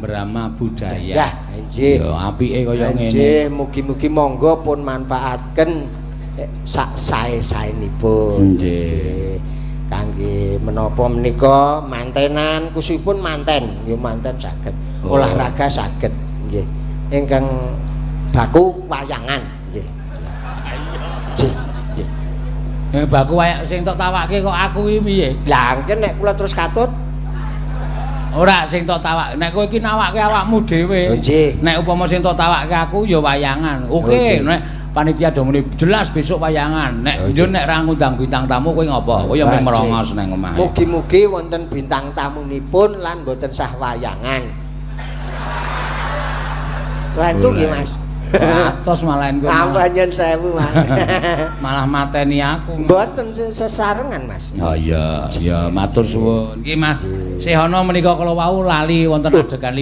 Brahma budaya. Ya, nggih. Ya apike kaya ngene. Nggih, mugi-mugi monggo pun manfaatken sak sae-saenipun. Nggih. Kangge menapa menika mantenan kusipun manten, ya manten saged. Olahraga saged, nggih. Ingkang baku wayangan, nggih. Nggih. Baku wayak sing tok tawake kok aku iki piye? Lah engke nek kula terus katut Ora sing tok tawak. Nek kowe iki nawake awakmu dhewe. Nggih. Nek upama sing tok tawake aku ya wayangan. Oke, nek panitia do muni jelas besok wayangan. Nek yo nek ra ngundang bintang tamu kowe ngopo? Kowe ya mung merongos nang omah. Mugi-mugi wonten bintang tamunipun lan boten sah wayangan. Lantu nggih, Mas. Atos malah engko. Ampanjen 1000, Mas. Malah mateni aku. Mboten sesarengan, Mas. Oh iya, ya matur suwun. Iki Mas, Sehono menika kala wau lali wonten adegan